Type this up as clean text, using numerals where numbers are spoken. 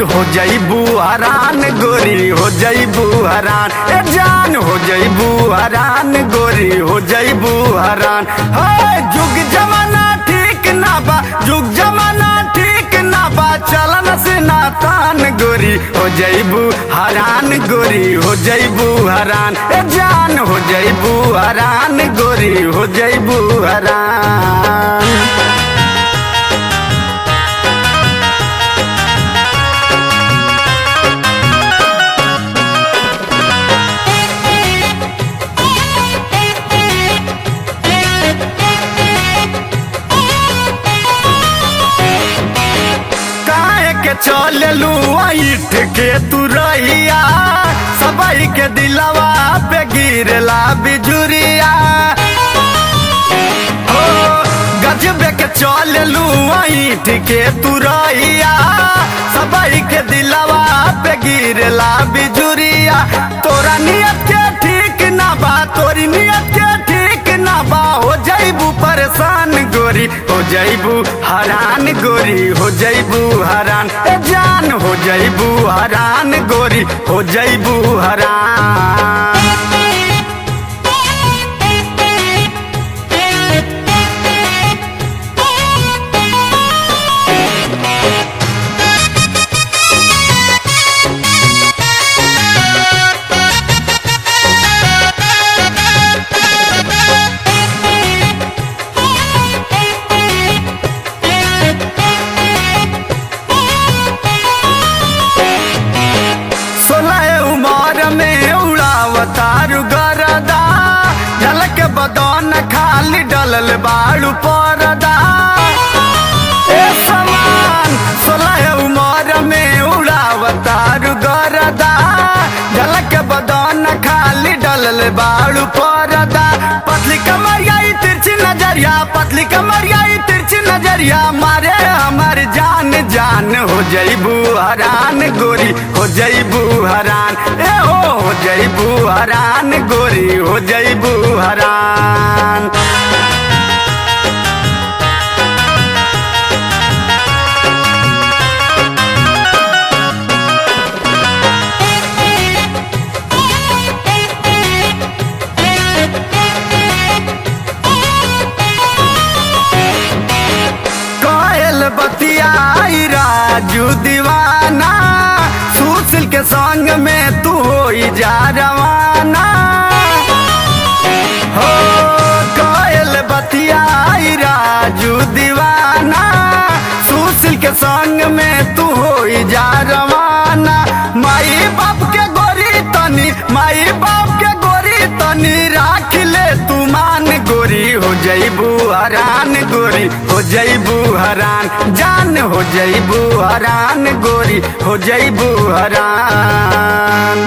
हो जईबू हरान गोरी हो जईबू हरान ए जान हो जईबू हरान गोरी हो जईबू हरान। हाय जुग जमाना ठीक ना बा जुग जमाना ठीक ना बा चलन से नातान गोरी हो जईबू हरान गोरी हो जईबू हरान ए जान हो जईबू हरान गोरी हो जईबू हरान। चललू ऐठ के तू रहिया सबई के दिलवा पे गिरला बिजुरिया हो गजबे के चललू ऐठ के तू रहिया सबई के दिलवा पे गिरला बिजुरिया। तोरा नियत के ठीक ना बा तोरी नियत के ठीक ना बा हो जईबू परेशान गोरी हो जईबू हरान गोरी हो जईबू हरान ए जान हो जईबू हरान गोरी हो जईबू हरान। तारू गरदा झलक बदन खाली डलल बाड़ू परदा ए समान 16 उमर में उड़ावतारू गरदा झलक बदन खाली डलल बाड़ू परदा। पतली कमरिया तिरछी नजरिया पतली कमरिया तिरछी नजरिया मारे हमार जान जान हो जईबू हरान गोरी हो जईबू हरान ए हो जईबू हरान गोरी हो जईबू हरान। बतियाई राजू दीवाना सुशील के संग में तू हो जा रवाना हो कोयल बतियाई राजू दीवाना सुशील के संग में तू हो जा रवाना। माई बाप के गोरी तनी माई बाप के गोरी तनी राख ले तू मान गोरी हो जईबू हरान गोरी हो जईबू हरान जान हो जईबू हरान गोरी हो जईबू हरान।